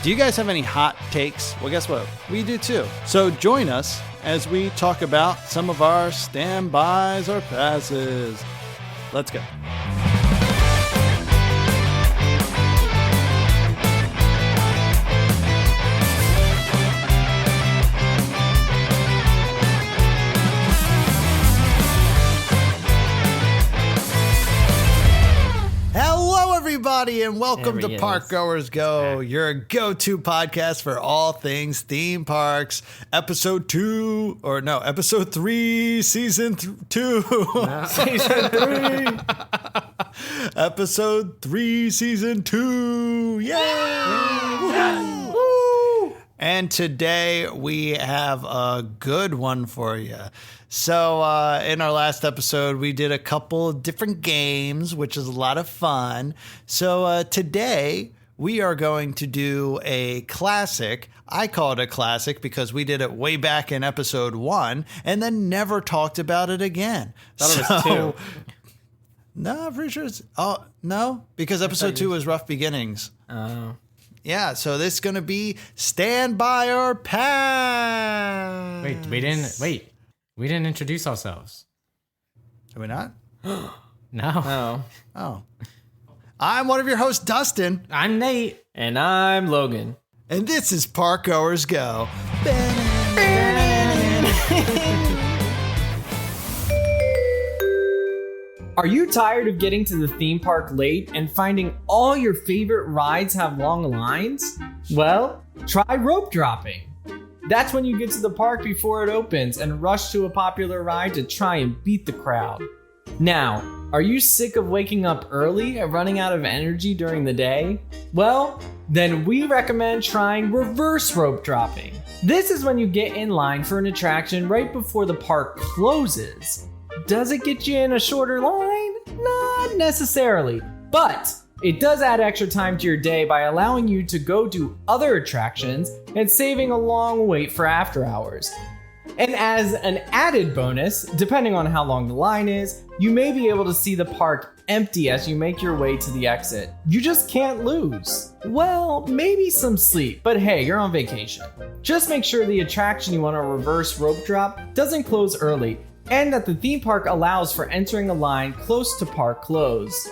Do you guys have any hot takes? Well, guess what? We do too. So join us as we talk about some of our standbys or passes. Let's go. Everybody, and welcome to Park Goers Go, your go-to podcast for all things theme parks. Episode 3, season 2. No. Season 3. Episode 3, season 2. Yay! Woo! And today we have a good one for you. So in our last episode, we did a couple of different games, which is a lot of fun. So today we are going to do a classic. I call it a classic because we did it way back in episode 1 and then never talked about it again. Thought it was 2. No, I'm pretty sure it's... Oh, no? Because episode 2 was Rough Beginnings. Oh. Yeah, so this is going to be Stand By or Pass. We didn't introduce ourselves. Are we not? No. Oh. I'm one of your hosts, Dustin. I'm Nate. And I'm Logan. And this is Park Goers Go. Are you tired of getting to the theme park late and finding all your favorite rides have long lines? Well, try rope dropping. That's when you get to the park before it opens and rush to a popular ride to try and beat the crowd. Now, are you sick of waking up early and running out of energy during the day? Well, then we recommend trying reverse rope dropping. This is when you get in line for an attraction right before the park closes. Does it get you in a shorter line? Not necessarily, but it does add extra time to your day by allowing you to go do other attractions and saving a long wait for after hours. And as an added bonus, depending on how long the line is, you may be able to see the park empty as you make your way to the exit. You just can't lose. Well, maybe some sleep, but hey, you're on vacation. Just make sure the attraction you want to reverse rope drop doesn't close early, and that the theme park allows for entering a line close to park close.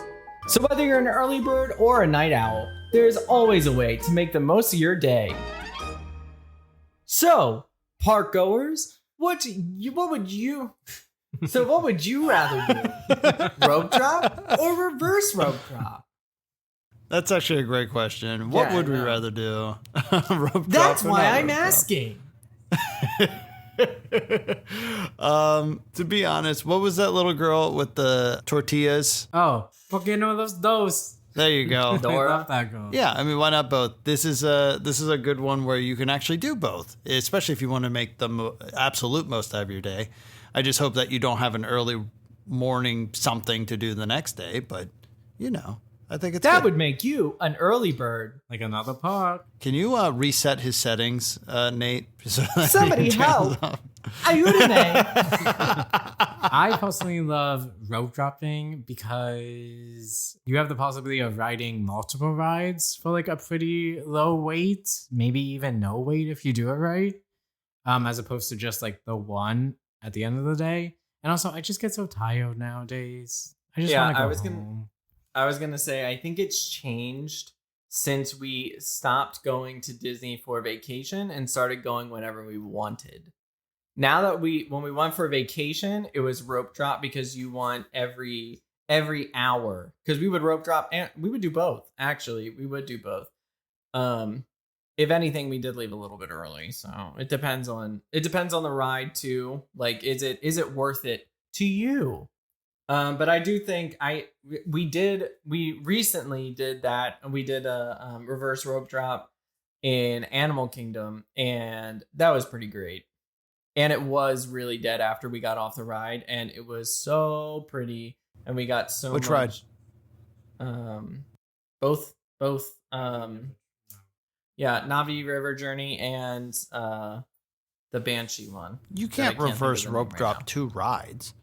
So whether you're an early bird or a night owl, there's always a way to make the most of your day. So, park goers, what would you rather do? Rope drop or reverse rope drop? That's actually a great question. What would we rather do? Rope drop. That's or why not I'm rope drop? asking. To be honest, what was that little girl with the tortillas? Oh, porque no los dos? There you go. I love that girl. Yeah, I mean, why not both? This is a good one where you can actually do both, especially if you want to make the absolute most out of your day. I just hope that you don't have an early morning something to do the next day, but I think it's that good. would make you an early bird. Like another park. Can you reset his settings, Nate? So that Somebody he turns help! off? Ayúdame! I personally love rope dropping because you have the possibility of riding multiple rides for like a pretty low weight, maybe even no weight if you do it right, as opposed to just like the one at the end of the day. And also, I just get so tired nowadays. I just want to go home. I was going to say, I think it's changed since we stopped going to Disney for vacation and started going whenever we wanted. Now that when we went for vacation, it was rope drop because you want every hour. Because we would rope drop and we would do both. Actually, we would do both. If anything, we did leave a little bit early. So it depends on the ride too. Like, is it worth it to you? But I do think we recently did that. We did a reverse rope drop in Animal Kingdom, and that was pretty great. And it was really dead after we got off the ride, and it was so pretty, and we got so Which much. ride? Both. Navi River Journey and the Banshee one. You can't reverse rope drop now. 2 rides.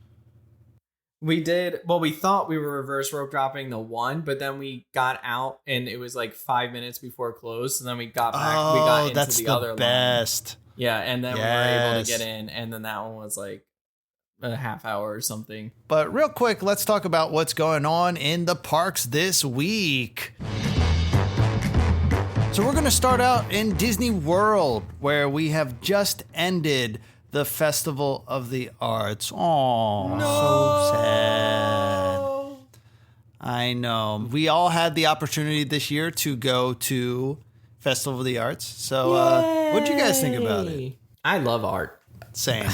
We did. Well, we thought we were reverse rope dropping the one, but then we got out and it was like 5 minutes before it closed. So then we got back. We got into that's the the other best. line. Yeah, and then we were able to Yes. get in, and then that one was like a half hour or something. But real quick, let's talk about what's going on in the parks this week. So we're going to start out in Disney World, where we have just ended the Festival of the Arts. Oh, so sad. I know. We all had the opportunity this year to go to Festival of the Arts. So what do you guys think about it? I love art. Same.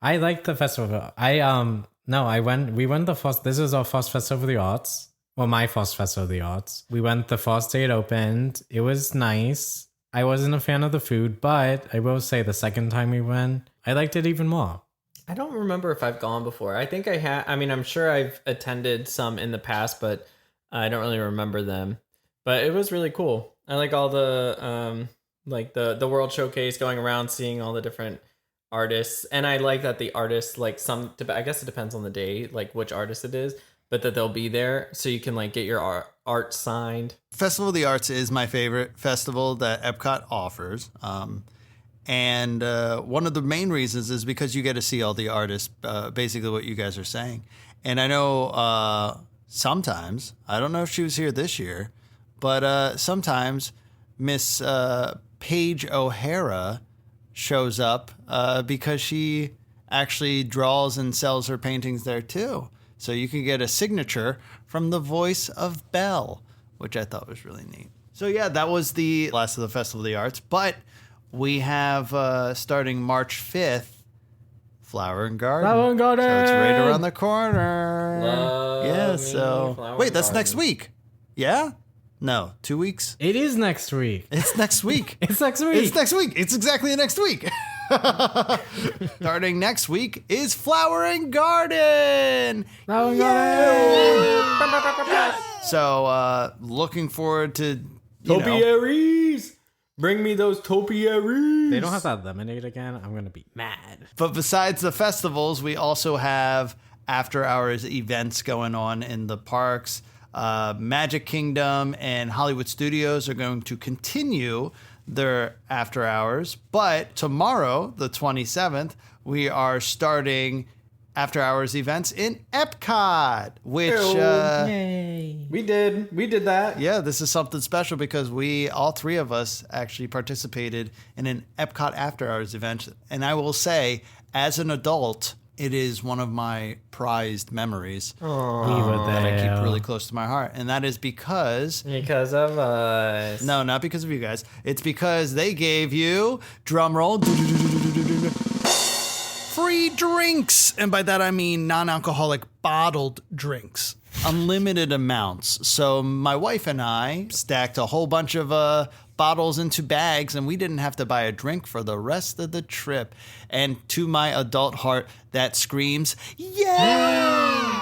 I like the festival. We went the first. This is our first Festival of the Arts. Well, my first Festival of the Arts. We went the first day it opened. It was nice. I wasn't a fan of the food, but I will say the second time we went, I liked it even more. I don't remember if I've gone before. I think I have. I mean, I'm sure I've attended some in the past, but I don't really remember them. But it was really cool. I like all the the World Showcase, going around seeing all the different artists, and I like that the artists, like, I guess it depends on the day, like which artist it is, but that they'll be there so you can like get your art signed. Festival of the Arts is my favorite festival that Epcot offers. And one of the main reasons is because you get to see all the artists, basically what you guys are saying. And I know sometimes, I don't know if she was here this year, but sometimes Miss Paige O'Hara shows up because she actually draws and sells her paintings there too. So you can get a signature from the voice of Belle, which I thought was really neat. So yeah, that was the last of the Festival of the Arts. But we have, starting March 5th, Flower and Garden. Flower and Garden! So it's right around the corner. Love Yeah, me so... Flower Wait, and that's Garden. next week. Yeah? No, 2 weeks? It is next week. It's next week. It's next week. It's next week. It's exactly next week. Starting next week is Flower and Garden. Flower and Garden. So looking forward to, you know, Topiaries! Bring me those topiaries! They don't have that lemonade again. I'm gonna be mad. but besides the festivals, we also have after hours events going on in the parks. Magic Kingdom and Hollywood Studios are going to continue their after hours, but tomorrow, the 27th, we are starting after hours events in Epcot, which Yay. We did that. yeah, this is something special because all three of us actually participated in an Epcot after hours event, and I will say, as an adult, it is one of my prized memories We were that I there. keep really close to my heart. And that is because... Because of us. No, not because of you guys. It's because they gave you, drum roll, free drinks. And by that I mean non-alcoholic bottled drinks. Unlimited amounts. So my wife and I stacked a whole bunch of bottles into bags, and we didn't have to buy a drink for the rest of the trip. And to my adult heart, that screams, yeah!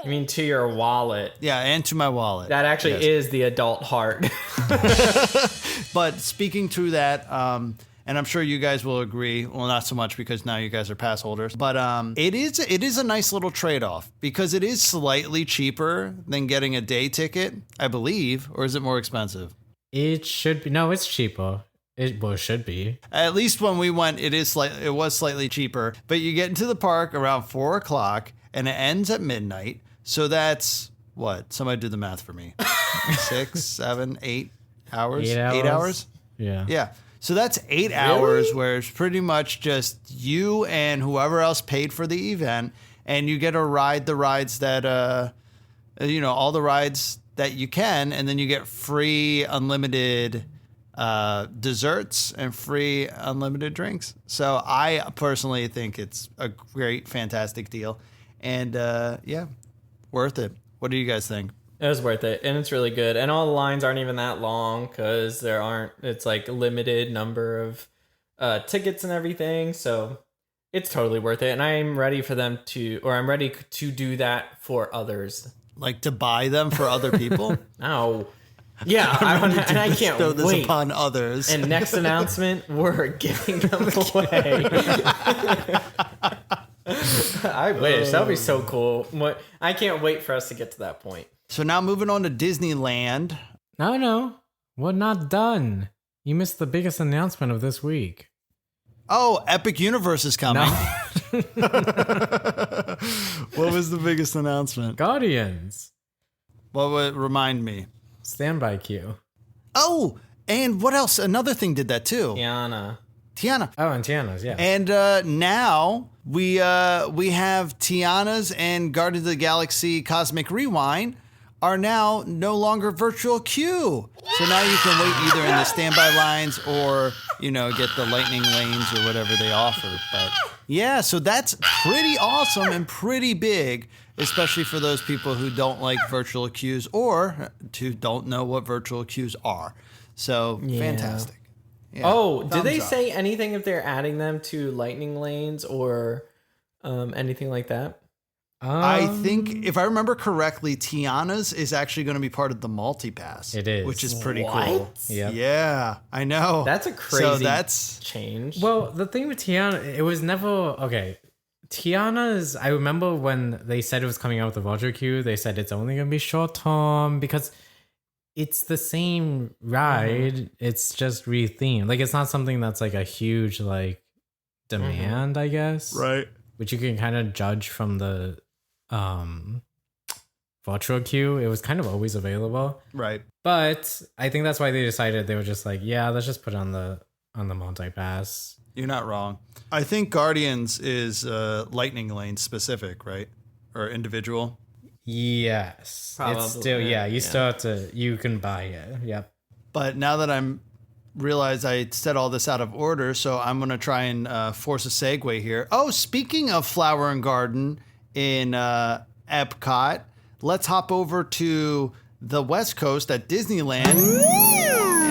I mean, to your wallet. Yeah, and to my wallet. That actually Yes. is the adult heart. But speaking to that, and I'm sure you guys will agree, well, not so much because now you guys are pass holders, but it is a nice little trade-off because it is slightly cheaper than getting a day ticket, I believe, or is it more expensive? It should be. No, it's cheaper. It should be. At least when we went, it was slightly cheaper, but you get into the park around 4 o'clock and it ends at midnight. So that's what? Somebody do the math for me. 6, 7, 8 hours? 8 hours. 8 hours? Yeah. Yeah. So that's 8 hours where it's pretty much just you and whoever else paid for the event, and you get to ride the rides that, all the rides that you can, and then you get free unlimited desserts and free unlimited drinks. So I personally think it's a great, fantastic deal. And yeah, worth it. What do you guys think? It was worth it, and it's really good. And all the lines aren't even that long because it's like a limited number of tickets and everything. So it's totally worth it. And I'm ready I'm ready to do that for others. Like to buy them for other people? Oh, yeah. I can't Throw this wait. upon others. And next announcement, we're giving them away. I wish. That would be so cool. I can't wait for us to get to that point. So now moving on to Disneyland. No, we're not done. You missed the biggest announcement of this week. Oh, Epic Universe is coming. No. What was the biggest announcement? Guardians. What would remind me? Standby queue. Oh, and what else? Another thing did that too. Tiana. Oh, and Tiana's, yeah. And now we have Tiana's and Guardians of the Galaxy Cosmic Rewind are now no longer virtual queue. So now you can wait either in the standby lines or, get the lightning lanes or whatever they offer. But yeah, so that's pretty awesome and pretty big, especially for those people who don't like virtual queues or who don't know what virtual queues are. So fantastic. Yeah, did they thumbs up. say anything if they're adding them to lightning lanes or anything like that? I think, if I remember correctly, Tiana's is actually going to be part of the multipass. It is. Which is pretty cool. Yep. Yeah, I know. That's a crazy that's change. Well, the thing with Tiana, it was never... Okay, Tiana's... I remember when they said it was coming out with the virtual queue, they said it's only going to be short term because... It's the same ride. Mm-hmm. It's just rethemed. Like, it's not something that's like a huge like demand, I guess. right. Which you can kind of judge from the virtual queue. It was kind of always available. Right. But I think that's why they decided they were just like, yeah, let's just put it on the multi-pass. You're not wrong. I think Guardians is lightning lane specific, right? Or individual. Yes. Probably, it's still, you still have to, you can buy it. Yep. But now that I'm realize I said all this out of order, so I'm going to try and force a segue here. Oh, speaking of Flower and Garden in Epcot, let's hop over to the West Coast at Disneyland.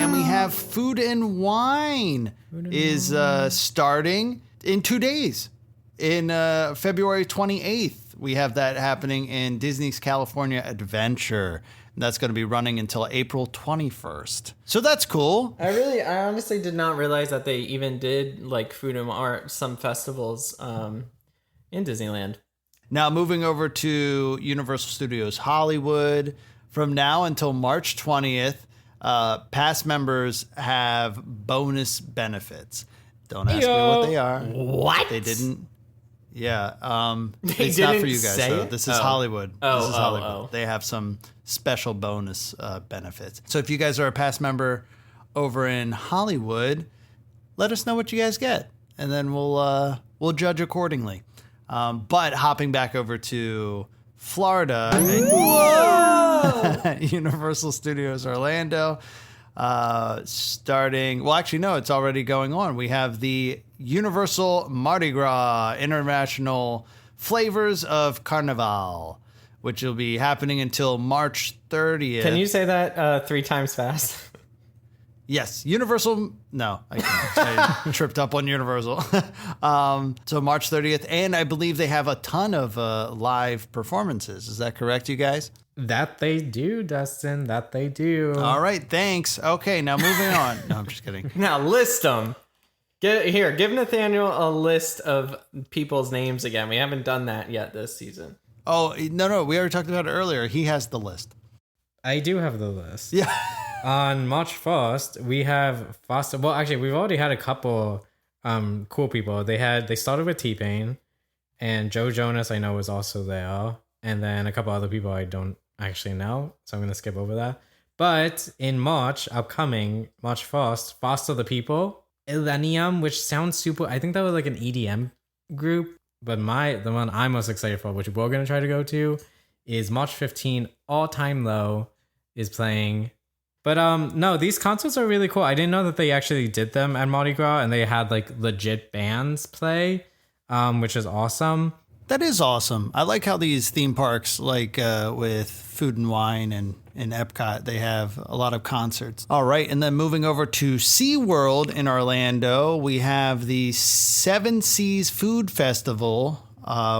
And we have Food and Wine is starting in 2 days. In February 28th, we have that happening in Disney's California Adventure. And that's going to be running until April 21st. So that's cool. I honestly did not realize that they even did like food and art, some festivals in Disneyland. Now moving over to Universal Studios Hollywood. From now until March 20th, past members have bonus benefits. Don't ask me what they are. What? They didn't. Yeah. They it's not for didn't you guys, say though. it? This is Hollywood. Oh, this is Hollywood. oh. They have some special bonus benefits. So if you guys are a past member over in Hollywood, let us know what you guys get, and then we'll judge accordingly. But hopping back over to Florida, Universal Studios Orlando, starting. Well, actually, no, it's already going on. We have the Universal Mardi Gras International Flavors of Carnival, which will be happening until March 30th. Can you say that 3 times fast? Yes, Universal. No, I can't. I tripped up on Universal. So March 30th, and I believe they have a ton of live performances. Is that correct, you guys? That they do, Dustin. That they do. All right, thanks. Okay, now moving on. No, I'm just kidding. Now list them. Give Nathaniel a list of people's names again. We haven't done that yet this season. Oh, no, we already talked about it earlier. He has the list. I do have the list. Yeah. On March 1st, we have Foster. Well, actually, we've already had a couple cool people. They started with T-Pain, and Joe Jonas, I know, was also there. And then a couple other people I don't actually know, so I'm going to skip over that. But in March, upcoming, March 1st, Foster the People, Illenium, which sounds super... I think that was like an EDM group, but the one I'm most excited for, which we're going to try to go to, is March 15, All Time Low is playing... But no, these concerts are really cool. I didn't know that they actually did them at Mardi Gras and they had like legit bands play, which is awesome. That is awesome. I like how these theme parks, like with Food and Wine and in Epcot, they have a lot of concerts. All right, and then moving over to SeaWorld in Orlando, we have the Seven Seas Food Festival,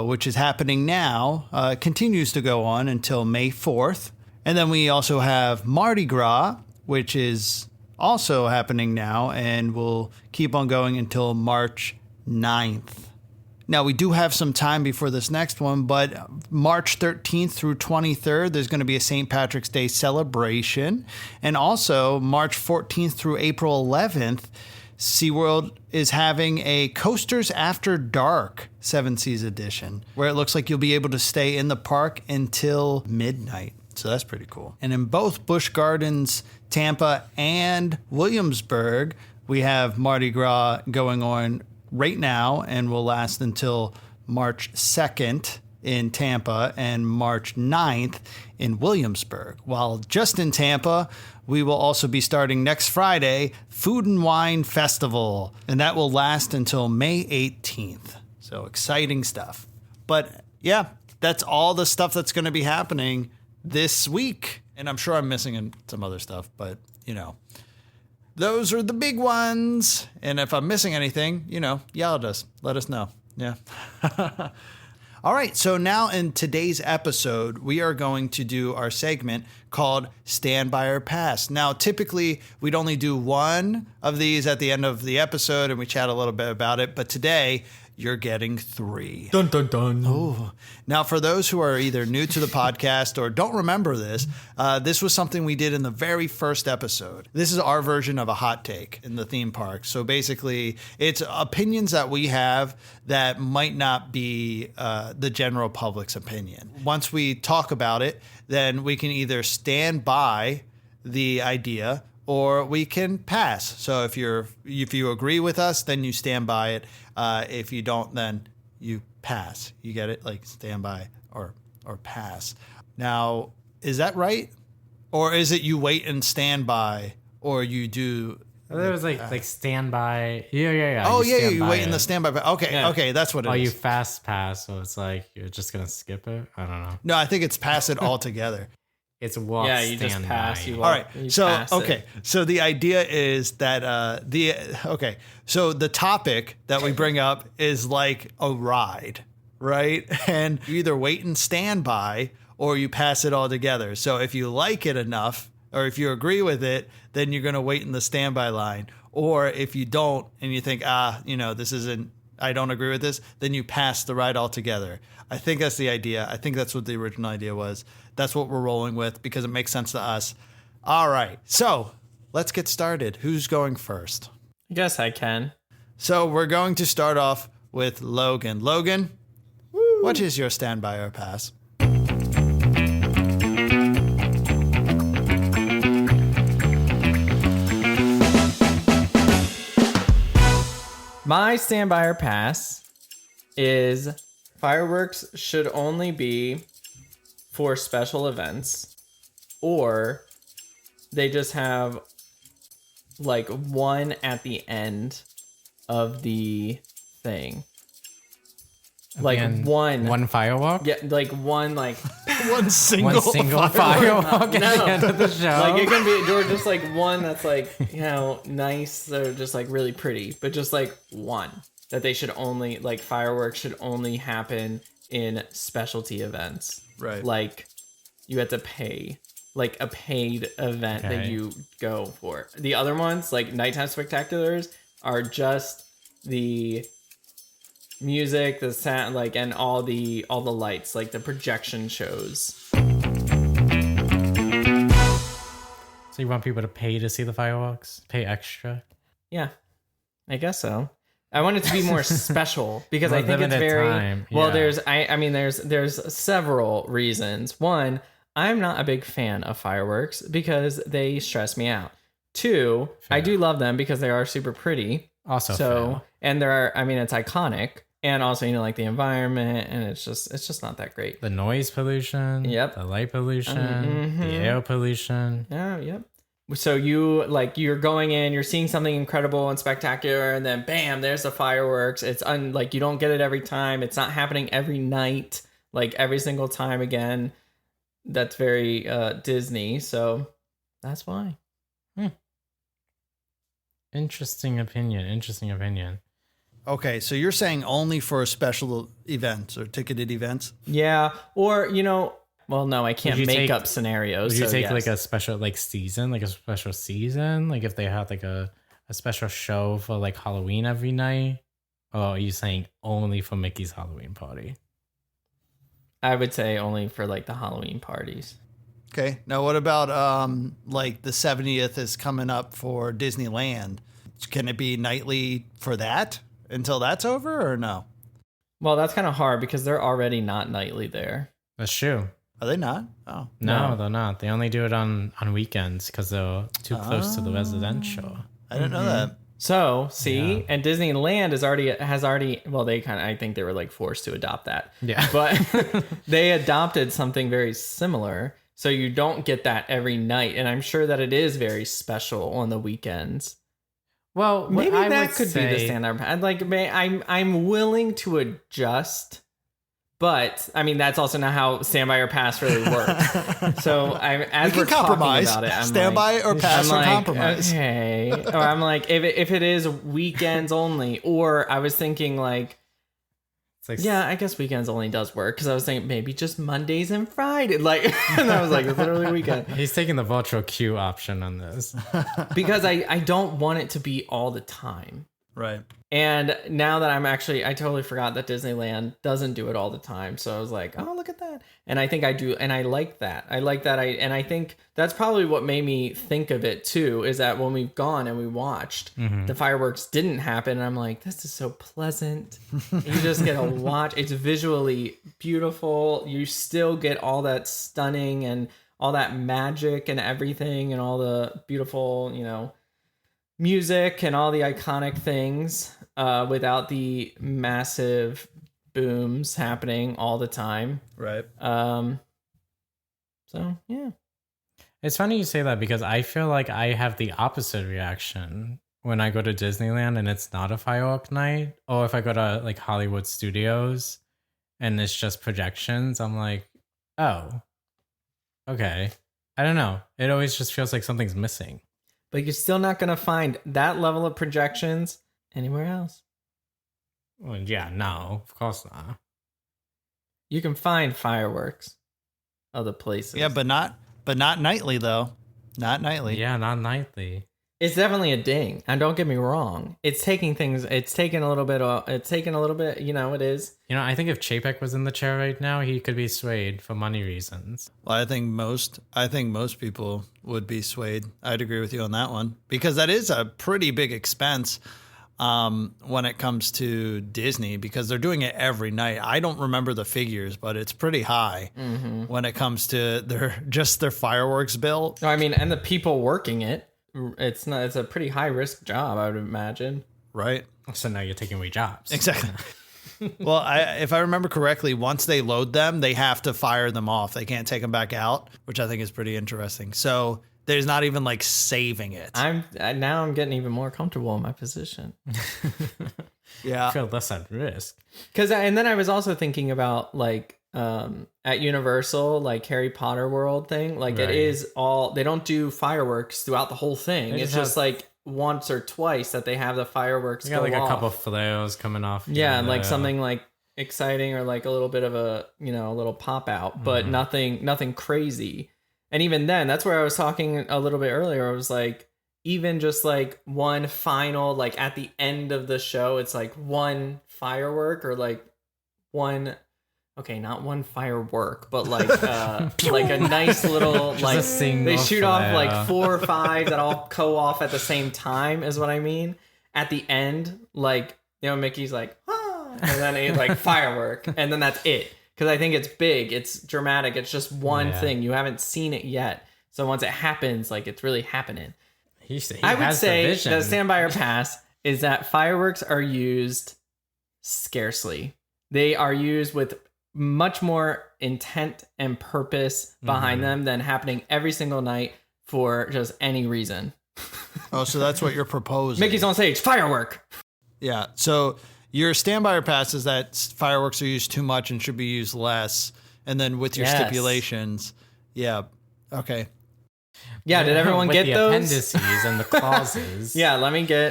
which is happening now, continues to go on until May 4th. And then we also have Mardi Gras, which is also happening now and will keep on going until March 9th. Now, we do have some time before this next one, but March 13th through 23rd, there's going to be a St. Patrick's Day celebration. And also March 14th through April 11th, SeaWorld is having a Coasters After Dark 7 Seas edition, where it looks like you'll be able to stay in the park until midnight. So that's pretty cool. And in both Busch Gardens, Tampa, and Williamsburg, we have Mardi Gras going on right now and will last until March 2nd in Tampa and March 9th in Williamsburg. While just in Tampa, we will also be starting next Friday, Food and Wine Festival, and that will last until May 18th. So exciting stuff. But yeah, that's all the stuff that's going to be happening this week. And I'm sure I'm missing some other stuff, but those are the big ones. And if I'm missing anything, yell at us. Let us know. Yeah. All right. So now in today's episode, we are going to do our segment called Stand By or Pass. Now, typically, we'd only do one of these at the end of the episode and we chat a little bit about it. But today, you're getting 3. Dun, dun, dun. Oh. Now, for those who are either new to the podcast or don't remember this, this was something we did in the very first episode. This is our version of a hot take in the theme park. So basically, it's opinions that we have that might not be the general public's opinion. Once we talk about it, then we can either stand by the idea or we can pass. So if you agree with us, then you stand by it. If you don't, then you pass. You get it? Like stand by or pass. Now, is that right? Or is it you wait and stand by, or you do? There was like standby. Yeah. Oh, you wait in the standby. Okay, that's what it is. Oh, you fast pass, so it's like you're just gonna skip it. I don't know. No, I think it's pass it all together. It's walk. Yeah, you just pass. You walk, all right. So it. So the idea is that So the topic that we bring up is like a ride, right? And you either wait and stand by, or you pass it all together. So if you like it enough, or if you agree with it, then you're going to wait in the standby line. Or if you don't, and you think, this isn't, I don't agree with this, then you pass the ride altogether. I think that's the idea. I think that's what the original idea was. That's what we're rolling with because it makes sense to us. All right. So let's get started. Who's going first? I guess I can. So we're going to start off with Logan. Logan, what is your standby or pass? My standby or pass is fireworks should only be for special events, or they just have like one at the end of the thing. Like one firework? Yeah, like one like one single firework at the end of the show. Like it can be or just like one that's like, nice or just like really pretty, but just like one that they should only like fireworks should only happen in specialty events. Right. Like you have to pay like a paid event that you go for. The other ones, like nighttime spectaculars, are just the music, the sound, like, and all the lights, like the projection shows. So you want people to pay to see the fireworks? Pay extra? Yeah, I guess so. I want it to be more special because I think it's very time. Well. There's several reasons. One, I'm not a big fan of fireworks because they stress me out. Two, fair. I do love them because they are super pretty. Also, so fair. And it's iconic, and also like the environment, and it's just not that great. The noise pollution. Yep. The light pollution. The air pollution. Yeah. Yep. So you're going in, you're seeing something incredible and spectacular, and then bam, there's the fireworks. It's you don't get it every time. It's not happening every night, like every single time again. That's very Disney, so that's why. Interesting opinion. Okay, so you're saying only for special events or ticketed events? Yeah, or well, no, I can't make up scenarios. Would you take yes. like a special season, like a special season, like if they had like a special show for like Halloween every night? Oh, are you saying only for Mickey's Halloween party? I would say only for like the Halloween parties. Okay. Now, what about like the 70th is coming up for Disneyland? Can it be nightly for that until that's over, or no? Well, that's kind of hard because they're already not nightly there. That's true. Are they not? Oh, No, they're not. They only do it on weekends because they're too close to the residential. I didn't know that. So, see, and Disneyland has already well, I think they were like forced to adopt that. Yeah. But they adopted something very similar. So you don't get that every night. And I'm sure that it is very special on the weekends. Well, Maybe I that would could be the standard. I'm willing to adjust, but I mean that's also not how standby or pass really works. So as We we're can compromise. talking about it, I'm Standby like, or pass I'm or like, compromise. Okay, or I'm like if it is weekends only, or I was thinking like. It's like, Yeah, I guess weekends only does work because I was thinking maybe just Mondays and Fridays. Like, and I was like, it's literally weekend. he's taking the virtual queue option on this. Because I don't want it to be all the time. Right. And now that I totally forgot that Disneyland doesn't do it all the time. So I was like, oh, look at that. And I think I do. And I like that. I think that's probably what made me think of it too, is that when we've gone and we watched, the fireworks didn't happen. And I'm like, this is so pleasant. You just get to watch. It's visually beautiful. You still get all that stunning and all that magic and everything and all the beautiful, music and all the iconic things without the massive booms happening all the time. Right. So yeah. It's funny you say that because I feel like I have the opposite reaction when I go to Disneyland and it's not a firework night, or if I go to like Hollywood Studios and it's just projections. I'm like, oh, okay. I don't know. It always just feels like something's missing. But you're still not going to find that level of projections anywhere else. Well, yeah, no, of course not. You can find fireworks other places. Yeah, but not nightly though. Not nightly. Yeah, not nightly. It's definitely a ding. And don't get me wrong. It's taking a little bit, it is. I think if Chapek was in the chair right now, he could be swayed for money reasons. Well, I think most people would be swayed. I'd agree with you on that one because that is a pretty big expense when it comes to Disney because they're doing it every night. I don't remember the figures, but it's pretty high when it comes to their fireworks bill. No, I mean, and the people working it. It's a pretty high risk job, I would imagine. Right. So now you're taking away jobs. Exactly. Well, if I remember correctly, once they load them, they have to fire them off. They can't take them back out, which I think is pretty interesting. So there's not even like saving it. I'm getting even more comfortable in my position. Yeah. I feel less at risk. And then I was also thinking about like at Universal, like Harry Potter World thing, like Right. it is all, they don't do fireworks throughout the whole thing. They It's just just like once or twice that they have the fireworks You got go like a off. couple of flares coming off. Yeah, and like something like exciting or like a little bit of a little pop out, but nothing crazy. And even then, that's where I was talking a little bit earlier. I was like, even just like one final, like at the end of the show, it's like one firework or like one. Okay, not one firework, but like like a nice little like they shoot off like 4 or 5 that all go off at the same time is what I mean. At the end, like Mickey's like and then it's like firework, and then that's it. Because I think it's big, it's dramatic, it's just one thing. You haven't seen it yet, so once it happens, like it's really happening. I would say the standby or pass is that fireworks are used scarcely. They are used with much more intent and purpose behind them than happening every single night for just any reason. Oh, so that's what you're proposing. Mickey's on stage, firework. Yeah. So your standby or pass is that fireworks are used too much and should be used less. And then with your stipulations. Yeah. Okay. Yeah. Did everyone with get the those? appendices and the clauses? Yeah.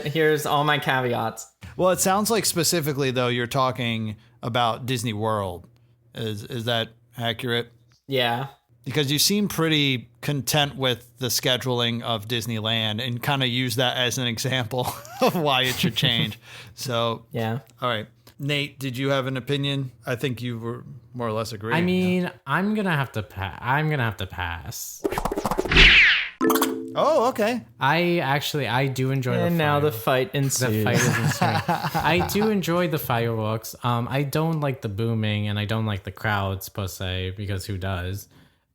Here's all my caveats. Well, it sounds like specifically though, you're talking about Disney World. Is that accurate? Yeah. because you seem pretty content with the scheduling of Disneyland and kind of use that as an example of why it should change. So, Yeah. all right. Nate, did you have an opinion? I think you were more or less agreeing. I mean, I'm gonna have to pass. Oh, okay. I do enjoy the And now the fight ensues. The fight is ensuing. I do enjoy the fireworks. I don't like the booming and I don't like the crowds per se, because who does?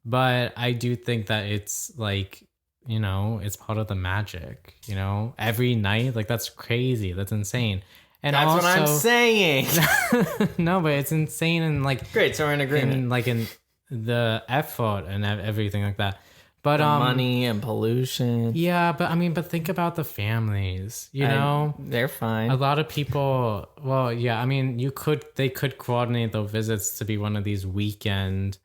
But I do think that it's like, you know, it's part of the magic, you know, every night. Like, that's crazy. That's insane. And That's also, what I'm saying. no, but it's insane. And like, Great, so we're in agreement. in the effort and everything like that. But Money and pollution. yeah, but think about the families, you know? They're fine. A lot of people, well, yeah, I mean, they could coordinate the visits to be one of these weekend,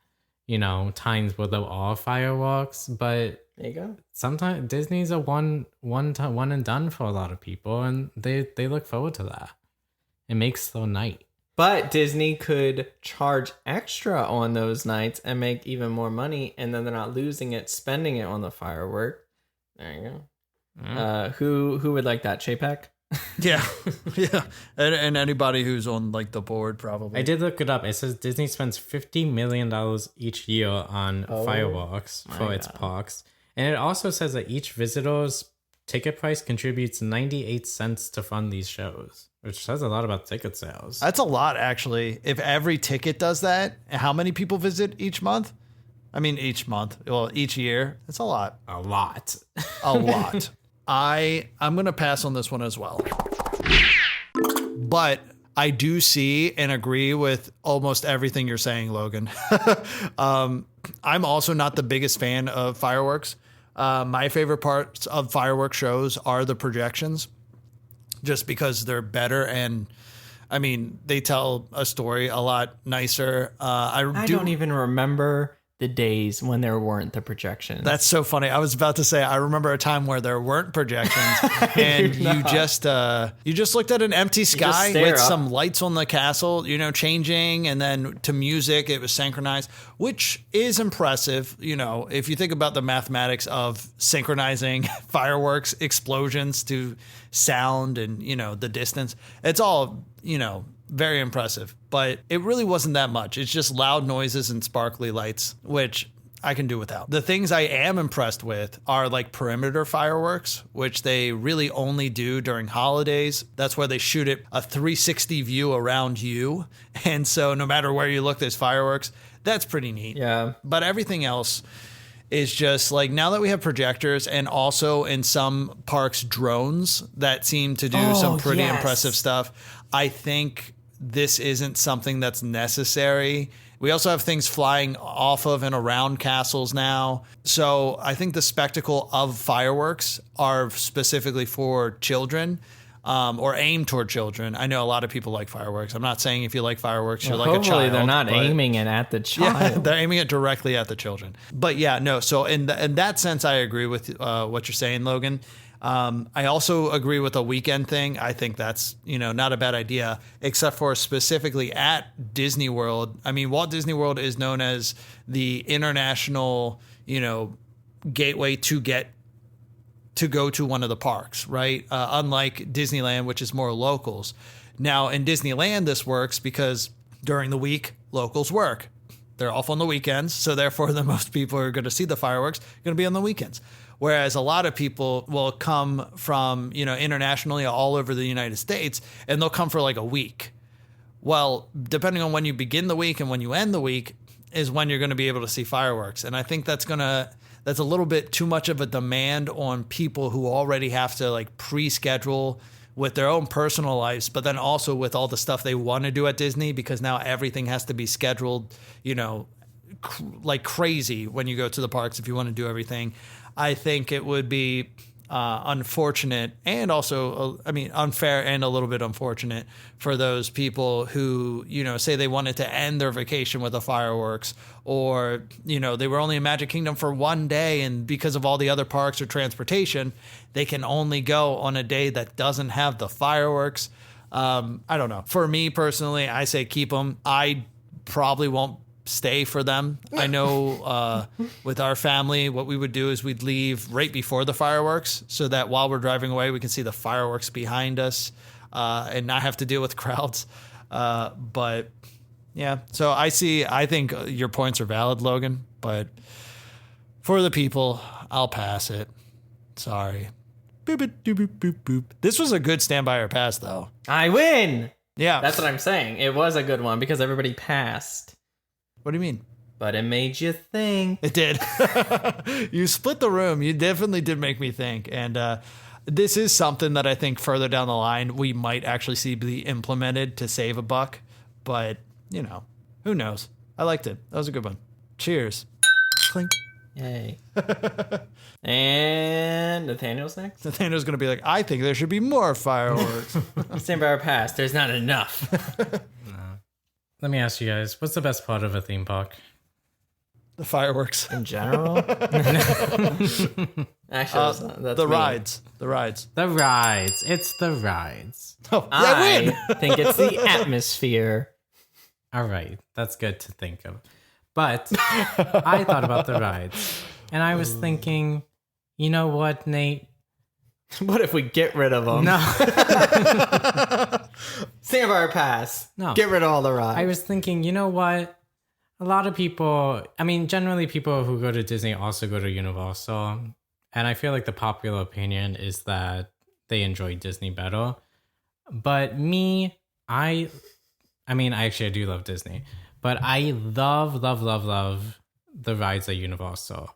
you know, times where there are fireworks, but There you go. sometimes Disney's a one and done for a lot of people, and they look forward to that. It makes the night. But Disney could charge extra on those nights and make even more money, and then they're not losing it, spending it on the firework. There you go. Who would like that? Chapek? Yeah. Yeah. And anybody who's on like the board probably. I did look it up. It says Disney spends $50 million each year on fireworks for its parks. And it also says that each visitor's ticket price contributes 98 cents to fund these shows, which says a lot about ticket sales. That's a lot, actually. If every ticket does that, how many people visit each month? I mean, each month. Well, each year. It's a lot. A lot. A lot. I'm going to pass on this one as well. But I do see and agree with almost everything you're saying, Logan. I'm also not the biggest fan of fireworks. My favorite parts of fireworks shows are the projections, just because they're better. And I mean, they tell a story a lot nicer. I don't even remember the days when there weren't the projections. That's so funny. I was about to say, I remember a time where there weren't projections and you just looked at an empty sky with some lights on the castle, you know, changing, and then to music, it was synchronized, which is impressive. You know, if you think about the mathematics of synchronizing fireworks explosions to sound and, you know, the distance, it's all, you know, very impressive, but it really wasn't that much. It's just loud noises and sparkly lights, which I can do without. The things I am impressed with are like perimeter fireworks, which they really only do during holidays. That's where they shoot it a 360 view around you. And so no matter where you look, there's fireworks. That's pretty neat. Yeah. But everything else is just like, now that we have projectors and also in some parks, drones that seem to do some pretty impressive stuff, I think this isn't something that's necessary. We also have things flying off of and around castles now. So I think the spectacle of fireworks are specifically for children, or aimed toward children. I know a lot of people like fireworks. I'm not saying if you like fireworks, you're like a child. Hopefully they're not aiming it at the child. Yeah, they're aiming it directly at the children. But yeah, no. So in that sense, I agree with what you're saying, Logan. I also agree with the weekend thing. I think that's, you know, not a bad idea, except for specifically at Disney World. I mean, Walt Disney World is known as the international, you know, gateway to go to one of the parks, right? Unlike Disneyland, which is more locals. Now in Disneyland, this works because during the week, locals work. They're off on the weekends. So therefore, the most people who are going to see the fireworks are going to be on the weekends. Whereas a lot of people will come from, you know, internationally all over the United States, and they'll come for like a week. Well, depending on when you begin the week and when you end the week is when you're going to be able to see fireworks. And I think that's a little bit too much of a demand on people who already have to like pre-schedule with their own personal lives, but then also with all the stuff they want to do at Disney, because now everything has to be scheduled, you know, like crazy when you go to the parks if you want to do everything. I think it would be unfortunate and also, unfair and a little bit unfortunate for those people who, you know, say they wanted to end their vacation with the fireworks, or, you know, they were only in Magic Kingdom for one day, and because of all the other parks or transportation, they can only go on a day that doesn't have the fireworks. I don't know. For me personally, I say keep them. I probably won't stay for them. I know with our family, what we would do is we'd leave right before the fireworks so that while we're driving away, we can see the fireworks behind us and not have to deal with crowds. But yeah, so I think your points are valid, Logan, but for the people, I'll pass it. Sorry. Boop, boop, boop, boop, boop, boop. This was a good stand by or pass, though. I win. Yeah. That's what I'm saying. It was a good one because everybody passed. What do you mean? But it made you think. It did. You split the room. You definitely did make me think. And this is something that I think further down the line we might actually see be implemented to save a buck. But, you know, who knows? I liked it. That was a good one. Cheers. Clink. Yay. And Nathaniel's next. Nathaniel's going to be like, I think there should be more fireworks. Stand by or pass. There's not enough. Let me ask you guys, what's the best part of a theme park? The fireworks. In general? Actually, that's the me. rides. The rides. The rides. It's the rides. Oh, I win. I think it's the atmosphere. All right, that's good to think of. But I thought about the rides, and I was thinking, you know what, Nate? What if we get rid of them? No. Stand by or pass. No. Get rid of all the rides. I was thinking, you know what? A lot of people, I mean, generally people who go to Disney also go to Universal. And I feel like the popular opinion is that they enjoy Disney better. But me, I do love Disney. But I love the rides at Universal.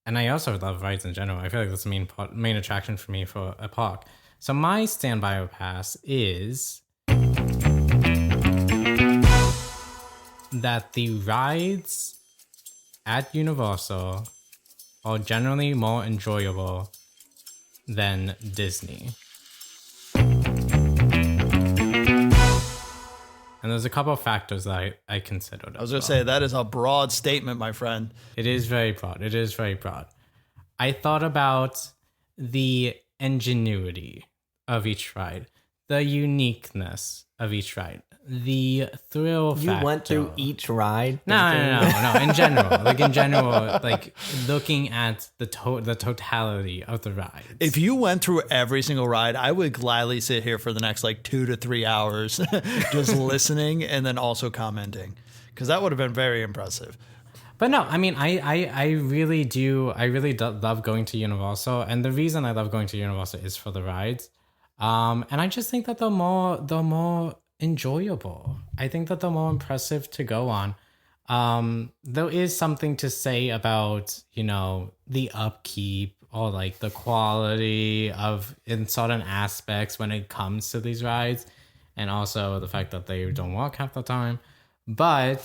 And I also love rides in general. I feel like that's the main attraction for me for a park. So my standby or pass is that the rides at Universal are generally more enjoyable than Disney. And there's a couple of factors that I considered. I was going to say, that is a broad statement, my friend. It is very broad. I thought about the ingenuity of each ride, the uniqueness of each ride, the thrill factor. You went through each ride? No. In general, like looking at the totality of the ride. If you went through every single ride, I would gladly sit here for the next 2 to 3 hours just listening and then also commenting, because that would have been very impressive. But no, I mean, I really love going to Universal, and the reason I love going to Universal is for the rides. And I just think that they're more enjoyable. I think that they're more impressive to go on. There is something to say about, the upkeep or like the quality of in certain aspects when it comes to these rides, and also the fact that they don't work half the time. But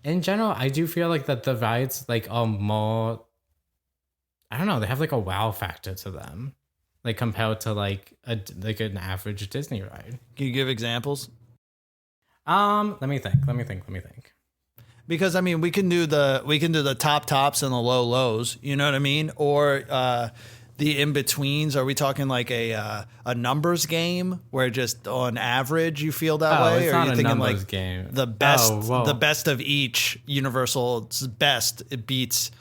in general, I do feel like that the rides are more, I don't know, they have a wow factor to them. Compared to an average Disney ride. Can you give examples? Let me think. Because I mean, we can do the top tops and the low lows. You know what I mean? Or the in betweens. Are we talking a numbers game where just on average you feel that way? It's or not are you a thinking numbers game. The best of each? Universal's best it beats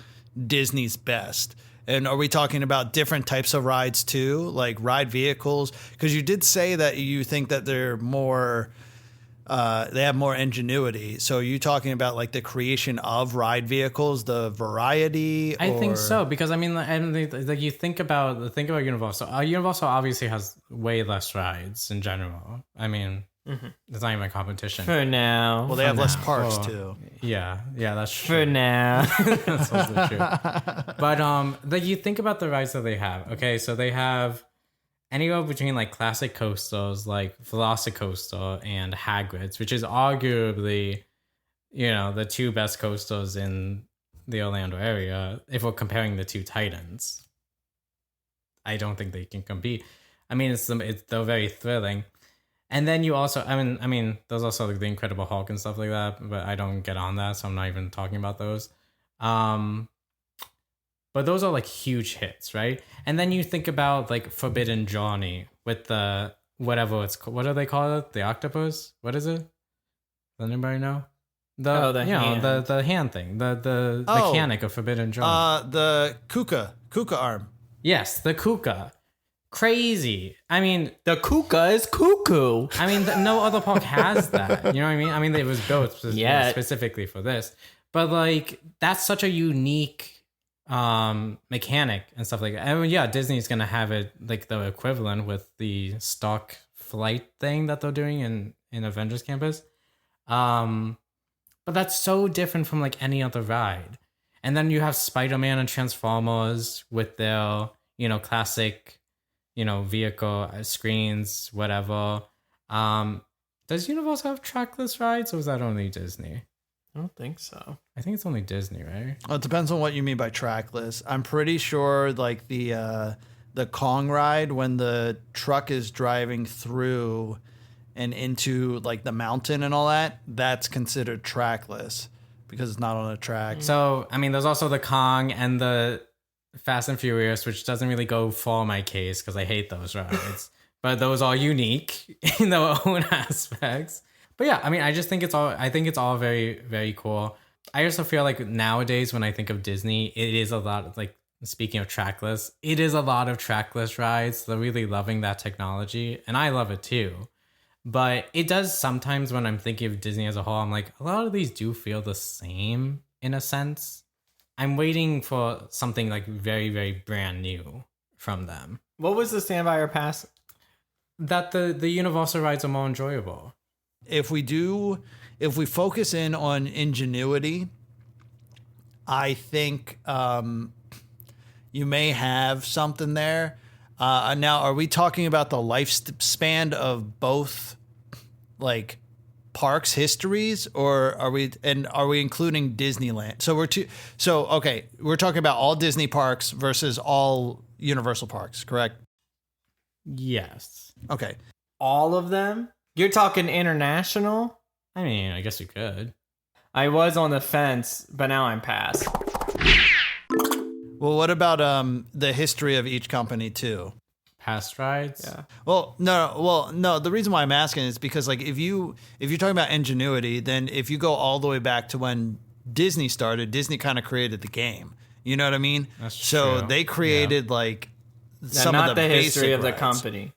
Disney's best. And are we talking about different types of rides too, like ride vehicles? Because you did say that you think that they're more, they have more ingenuity. So are you talking about the creation of ride vehicles, the variety? I think so, because I mean, you think about Universal. Universal obviously has way less rides in general. I mean, it's not even a competition for now. Well, they have less parks too. Yeah, that's true. For now. That's also true. But you think about the rides that they have. Okay, so they have anywhere between classic coasters like Velocicoaster and Hagrid's, which is arguably, the two best coasters in the Orlando area. If we're comparing the two titans, I don't think they can compete. I mean, they're very thrilling. And then you also, I mean, there's also the Incredible Hulk and stuff like that, but I don't get on that, so I'm not even talking about those. But those are huge hits, right? And then you think about Forbidden Journey with the whatever it's called. What do they call it? The octopus? What is it? Does anybody know? The hand. The hand thing, the Oh. mechanic of Forbidden Journey. The Kuka arm. Yes, the Kuka. Crazy. I mean, The Kuka is cuckoo. I mean, no other park has that. You know what I mean? I mean, it was built Yeah. specifically for this, but like that's such a unique mechanic and stuff like that. I mean, yeah, Disney's gonna have it like the equivalent with the stock flight thing that they're doing in Avengers Campus. But that's so different from like any other ride. And then you have Spider-Man and Transformers with their, classic, vehicle screens, whatever. Does Universal have trackless rides, or is that only Disney? I don't think so. I think it's only Disney, right? Well, it depends on what you mean by trackless. I'm pretty sure like the Kong ride, when the truck is driving through and into like the mountain and all that, that's considered trackless because it's not on a track. So, I mean, there's also the Kong and the Fast and Furious, which doesn't really go for my case because I hate those rides. But those are unique in their own aspects. But yeah, I mean, I think it's all very, very cool. I also feel like nowadays when I think of Disney, it is a lot of like, speaking of trackless, it is a lot of trackless rides. They're really loving that technology, and I love it too. But it does sometimes when I'm thinking of Disney as a whole, I'm like, a lot of these do feel the same in a sense. I'm waiting for something like very, very brand new from them. What was the Stand By Your Pass? That the Universal rides are more enjoyable. If we focus in on ingenuity, I think you may have something there. Now, are we talking about the lifespan of both, like, parks' histories, or are we including Disneyland? We're talking about all Disney parks versus all Universal parks, correct? Yes. Okay. All of them? You're talking international? I mean, I guess you could. I was on the fence, but now I'm past. Well, what about the history of each company too? Past rides? Yeah. Well, no. The reason why I'm asking is because, like, if you're talking about ingenuity, then if you go all the way back to when Disney started, Disney kind of created the game. You know what I mean? That's so true. they created like some not of the history basic of the rides. company.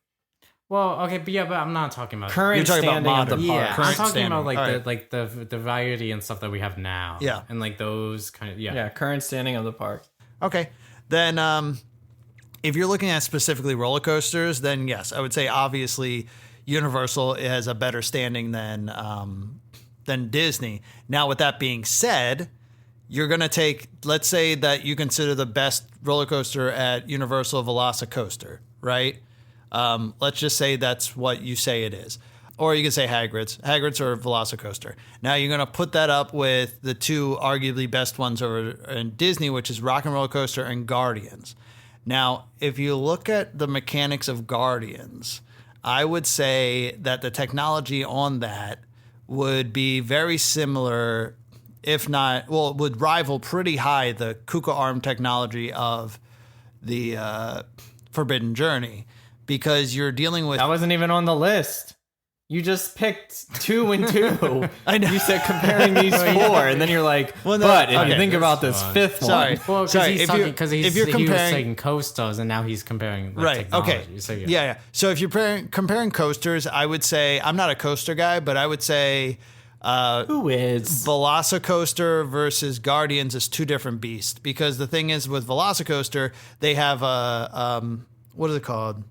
Well, okay, but I'm not talking about Current You're talking about standing of the modern. park. Yeah, I'm Current talking standing. about like All the right. like the variety and stuff that we have now. Yeah. And like those kind of Yeah, current standing of the park. Okay, then if you're looking at specifically roller coasters, then yes, I would say obviously Universal has a better standing than Disney. Now, with that being said, you're going to take, let's say that you consider the best roller coaster at Universal Velocicoaster, right? Let's just say that's what you say it is. Or you can say Hagrid's or Velocicoaster. Now you're going to put that up with the two arguably best ones over in Disney, which is Rock and Roller Coaster and Guardians. Now, if you look at the mechanics of Guardians, I would say that the technology on that would be very similar, if not, well, it would rival pretty high the Kuka arm technology of the Forbidden Journey, because you're dealing with... That wasn't even on the list. You just picked 2 and 2. I know. You said comparing these 4, and then you're like, Well, no, but if okay, you think about that's this fine. 5th Sorry. one. Well, Sorry, because if you're he was comparing- saying coasters, and now he's comparing like, Right. technology. Okay. So, yeah. So if you're comparing coasters, I would say, I'm not a coaster guy, but I would say Who is? Velocicoaster versus Guardians is two different beasts. Because the thing is, with Velocicoaster, they have a what is it called?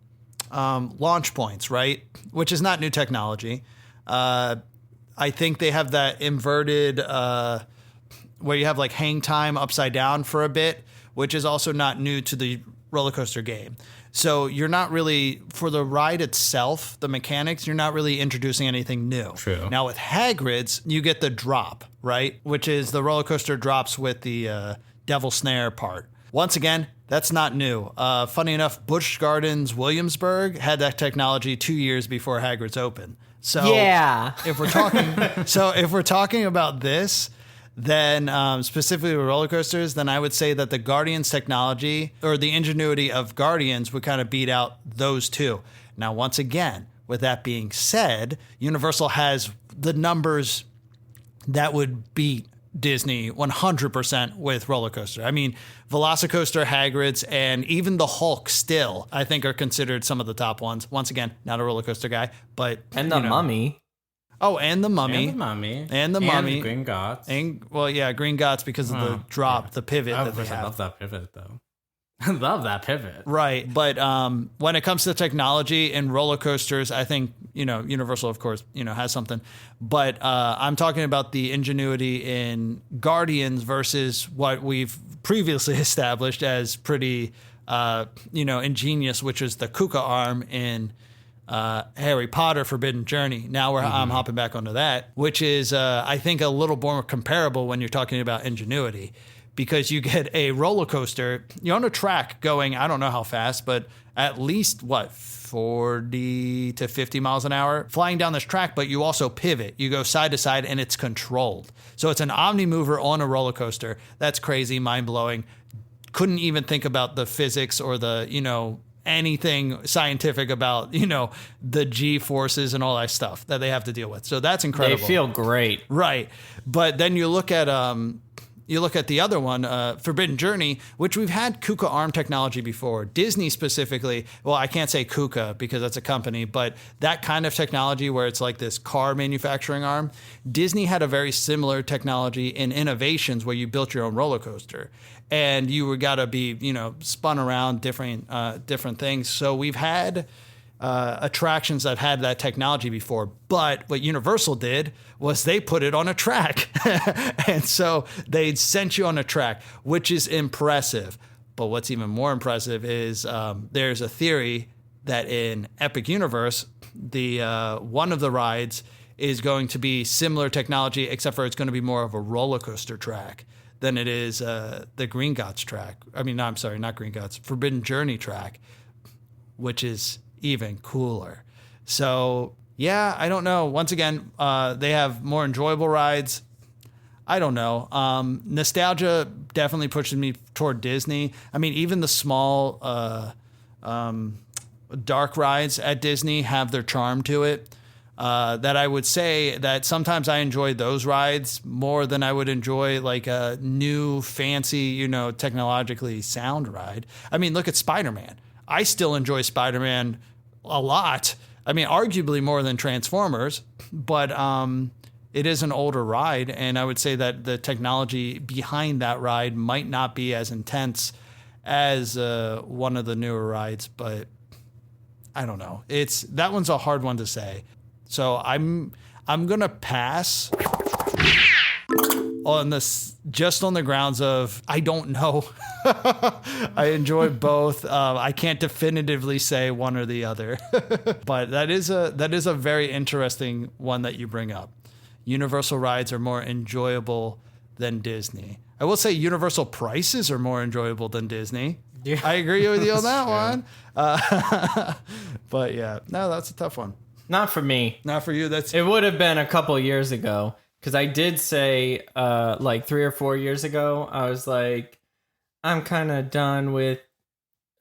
Launch points, right? Which is not new technology. I think they have that inverted where you have like hang time upside down for a bit, which is also not new to the roller coaster game. So you're not really, for the ride itself, the mechanics, you're not really introducing anything new. True. Now with Hagrid's, you get the drop, right? Which is the roller coaster drops with the devil snare part. Once again, that's not new. Funny enough, Busch Gardens Williamsburg had that technology 2 years before Hagrid's opened. So Yeah. if we're talking about this, then specifically with roller coasters, then I would say that the Guardians technology or the ingenuity of Guardians would kind of beat out those two. Now, once again, with that being said, Universal has the numbers that would beat Disney 100% with roller coaster. I mean, Velocicoaster, Hagrid's, and even the Hulk still, I think, are considered some of the top ones. Once again, not a roller coaster guy, but And the Mummy. Oh, and the Mummy. And the Mummy. And the Mummy. And Green Gots. And, well, yeah, Green Gots because of the drop, the pivot that they I have. love that pivot, though. I love that pivot. Right. But when it comes to technology and roller coasters, I think, Universal, of course, has something. But I'm talking about the ingenuity in Guardians versus what we've previously established as pretty, ingenious, which is the Kuka arm in Harry Potter Forbidden Journey. Now I'm hopping back onto that, which is, I think, a little more comparable when you're talking about ingenuity. Because you get a roller coaster, you're on a track going, I don't know how fast, but at least 40 to 50 miles an hour flying down this track, but you also pivot. You go side to side and it's controlled. So it's an omni mover on a roller coaster. That's crazy, mind blowing. Couldn't even think about the physics or the, anything scientific about, the G forces and all that stuff that they have to deal with. So that's incredible. They feel great. Right. But then you look at the other one, Forbidden Journey, which we've had Kuka arm technology before. Disney specifically, well, I can't say Kuka because that's a company, but that kind of technology where it's like this car manufacturing arm, Disney had a very similar technology in Innovations where you built your own roller coaster. And you got to be, spun around different things. So we've had attractions that had that technology before. But what Universal did was they put it on a track. And so they sent you on a track, which is impressive. But what's even more impressive is there's a theory that in Epic Universe, the one of the rides is going to be similar technology, except for it's going to be more of a roller coaster track than it is the Green Gots track. I mean, no, I'm sorry, not Green Gots, Forbidden Journey track, which is even cooler. So, yeah, I don't know. Once again, they have more enjoyable rides. I don't know. Nostalgia definitely pushes me toward Disney. I mean, even the small dark rides at Disney have their charm to it. That I would say that sometimes I enjoy those rides more than I would enjoy like a new fancy, technologically sound ride. I mean, look at Spider-Man. I still enjoy Spider-Man a lot. I mean, arguably more than Transformers, but it is an older ride. And I would say that the technology behind that ride might not be as intense as one of the newer rides, but I don't know. That one's a hard one to say. So I'm going to pass on this just on the grounds of I don't know. I enjoy both. I can't definitively say one or the other, but that is a very interesting one that you bring up. Universal rides are more enjoyable than Disney. I will say Universal prices are more enjoyable than Disney. Yeah. I agree with you on that one. But yeah, no, that's a tough one. Not for me. Not for you. It would have been a couple years ago. Because I did say, like 3 or 4 years ago, I was like, I'm kind of done with,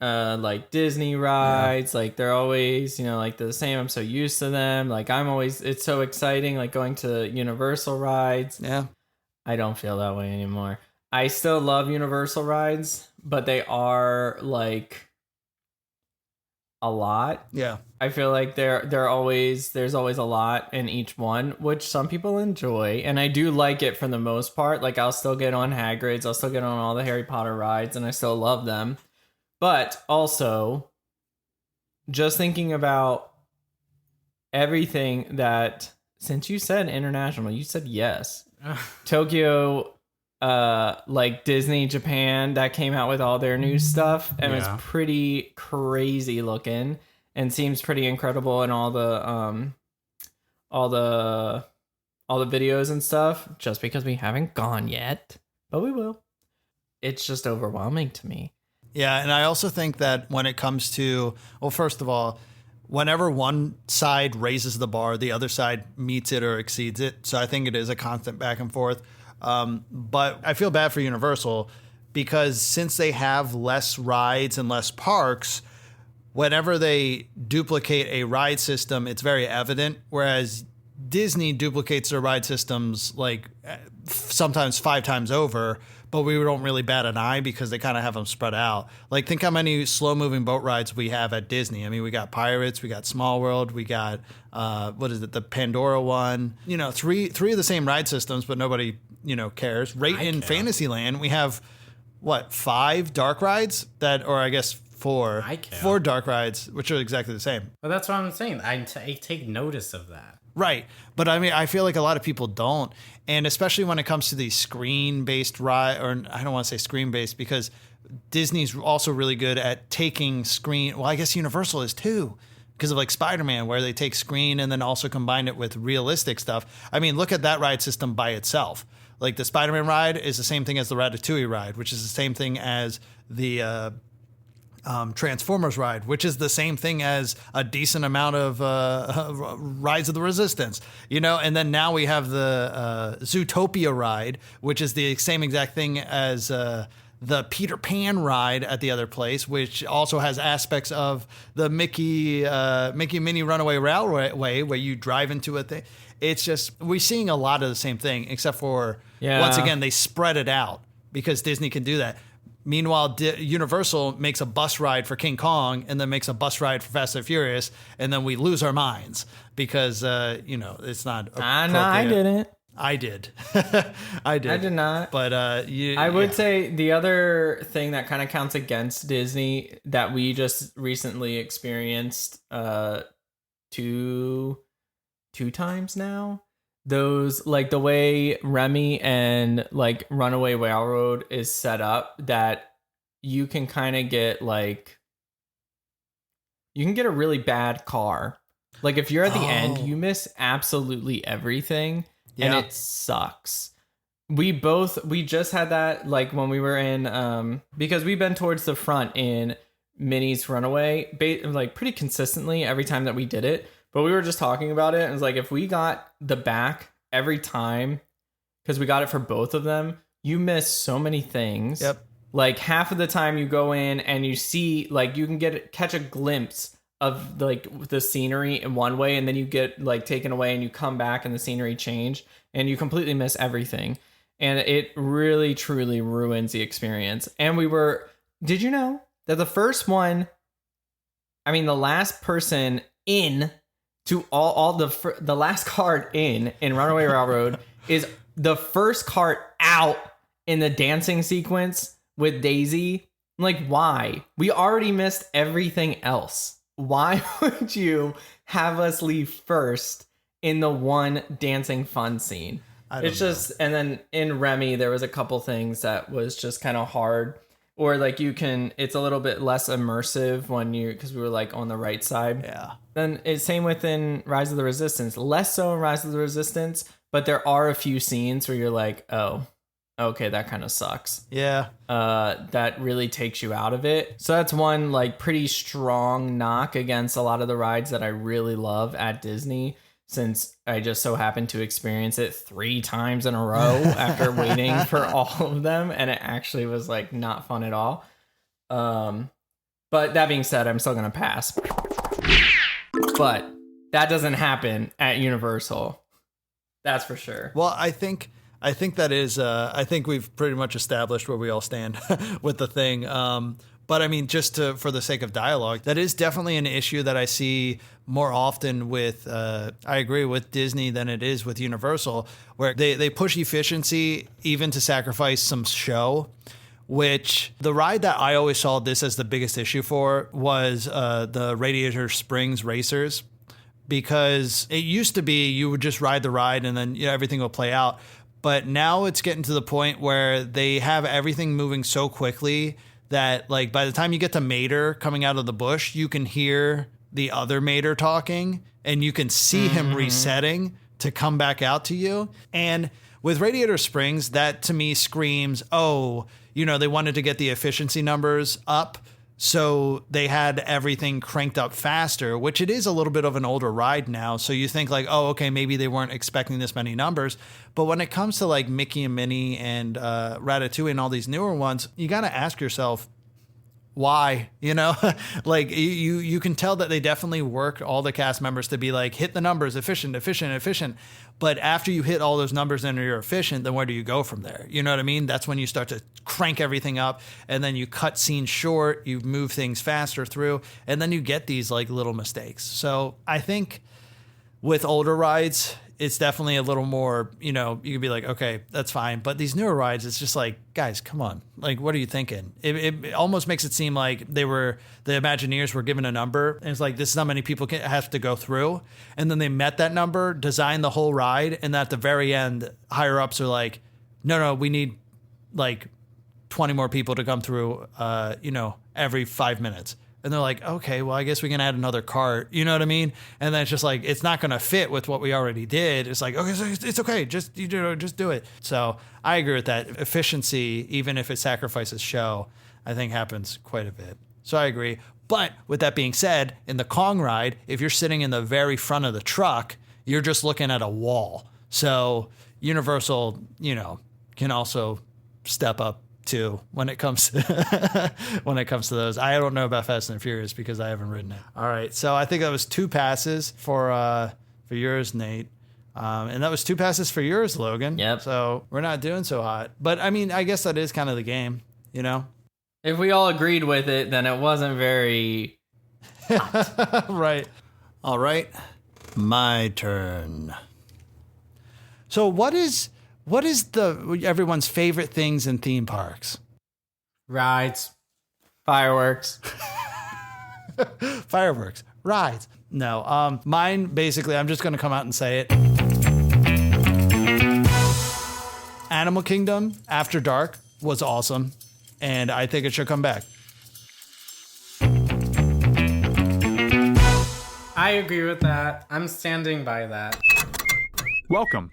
like Disney rides. Yeah. Like they're always, like the same. I'm so used to them. Like it's so exciting, like going to Universal rides. Yeah. I don't feel that way anymore. I still love Universal rides, but they are like a lot. Yeah. I feel like there's always a lot in each one, which some people enjoy, and I do like it for the most part. Like I'll still get on Hagrid's, I'll still get on all the Harry Potter rides, and I still love them. But also, just thinking about everything that, since you said international, you said yes. Tokyo, like Disney Japan, that came out with all their new stuff, and it's pretty crazy looking. And seems pretty incredible in all the videos and stuff. Just because we haven't gone yet, but we will. It's just overwhelming to me. Yeah, and I also think that when it comes to, well, first of all, whenever one side raises the bar, the other side meets it or exceeds it. So I think it is a constant back and forth. But I feel bad for Universal because since they have less rides and less parks, whenever they duplicate a ride system, it's very evident. Whereas Disney duplicates their ride systems like sometimes 5 times over, but we don't really bat an eye because they kind of have them spread out. Like, think how many slow moving boat rides we have at Disney. I mean, we got Pirates, we got Small World, we got the Pandora one. You know, three of the same ride systems, but nobody cares. Right in Fantasyland, we have 5 dark rides or I guess 4 dark rides, which are exactly the same. But that's what I'm saying. I take notice of that. Right. But I mean, I feel like a lot of people don't. And especially when it comes to these screen-based ride, or I don't want to say screen-based because Disney's also really good at taking screen. Well, I guess Universal is too, because of like Spider-Man, where they take screen and then also combine it with realistic stuff. I mean, look at that ride system by itself. Like the Spider-Man ride is the same thing as the Ratatouille ride, which is the same thing as the Transformers ride, which is the same thing as a decent amount of Rise of the Resistance, and then now we have the Zootopia ride, which is the same exact thing as the Peter Pan ride at the other place, which also has aspects of the Mickey Minnie Runaway Railway, where you drive into a thing. It's just, we're seeing a lot of the same thing, except for, once again, they spread it out because Disney can do that. Meanwhile, Universal makes a bus ride for King Kong and then makes a bus ride for Fast and Furious, and then we lose our minds because, it's not appropriate. No, I didn't. I did. I did not. But I would say the other thing that kind of counts against Disney that we just recently experienced two times now, those, like, the way Remy and like Runaway Railroad is set up, that you can kind of get a really bad car. Like, if you're at the end, you miss absolutely everything, and it sucks. We just had that, like, when we were in because we've been towards the front in Minnie's Runaway like pretty consistently every time that we did it. But we were just talking about it, and it's like, if we got the back every time, because we got it for both of them, you miss so many things. Yep. Like, half of the time you go in and you see, like, you can catch a glimpse of like the scenery in one way, and then you get like taken away and you come back and the scenery change, and you completely miss everything. And it really, truly ruins the experience. And did you know that the last person in to the last cart in Runaway Railroad is the first cart out in the dancing sequence with Daisy? Like, why? We already missed everything else. Why would you have us leave first in the one dancing fun scene? It's just, and then in Remy, there was a couple things that was just kind of hard. Or like it's a little bit less immersive because we were like on the right side. Yeah. Then it's same within Rise of the Resistance. Less so in Rise of the Resistance, but there are a few scenes where you're like, oh, okay, that kind of sucks. Yeah. That really takes you out of it. So that's one like pretty strong knock against a lot of the rides that I really love at Disney, since I just so happened to experience it 3 times in a row after waiting for all of them, and it actually was like not fun at all. But that being said, I'm still gonna pass. But that doesn't happen at Universal. That's for sure. Well, I think that is. I think we've pretty much established where we all stand with the thing. But I mean, for the sake of dialogue, that is definitely an issue that I see more often with, I agree with Disney than it is with Universal, where they push efficiency even to sacrifice some show, which the ride that I always saw this as the biggest issue for was the Radiator Springs Racers, because it used to be you would just ride the ride and then everything will play out. But now it's getting to the point where they have everything moving so quickly that, like, by the time you get to Mater coming out of the bush, you can hear the other Mater talking and you can see him resetting to come back out to you. And with Radiator Springs, that to me screams, they wanted to get the efficiency numbers up, so they had everything cranked up faster, which it is a little bit of an older ride now. So you think like, okay, maybe they weren't expecting this many numbers. But when it comes to like Mickey and Minnie and Ratatouille and all these newer ones, you got to ask yourself, why, like you can tell that they definitely worked all the cast members to be like, hit the numbers, efficient. But after you hit all those numbers and you're efficient, then where do you go from there? You know what I mean? That's when you start to crank everything up, and then you cut scenes short, you move things faster through, and then you get these like little mistakes. So I think with older rides, it's definitely a little more, you can be like, okay, that's fine. But these newer rides, it's just like, guys, come on. Like, what are you thinking? It almost makes it seem like the Imagineers were given a number. And it's like, this is how many people have to go through. And then they met that number, designed the whole ride. And at the very end, higher ups are like, no, we need like 20 more people to come through, every 5 minutes. And they're like, okay, well, I guess we can add another cart. You know what I mean? And then it's just like, it's not going to fit with what we already did. It's like, okay, so it's okay. Just do it. So I agree with that. Efficiency, even if it sacrifices show, I think happens quite a bit. So I agree. But with that being said, in the Kong ride, if you're sitting in the very front of the truck, you're just looking at a wall. So Universal, can also step up too when it comes to those. I don't know about Fast and Furious because I haven't ridden it. All right, so I think that was 2 passes for yours, Nate, and that was 2 passes for yours, Logan. Yep. So we're not doing so hot, but I mean, I guess that is kind of the game, If we all agreed with it, then it wasn't very hot. Right. All right, my turn. So what is everyone's favorite things in theme parks? Rides. Fireworks. Fireworks. Rides. No. Mine, basically, I'm just going to come out and say it. Animal Kingdom After Dark was awesome, and I think it should come back. I agree with that. I'm standing by that. Welcome.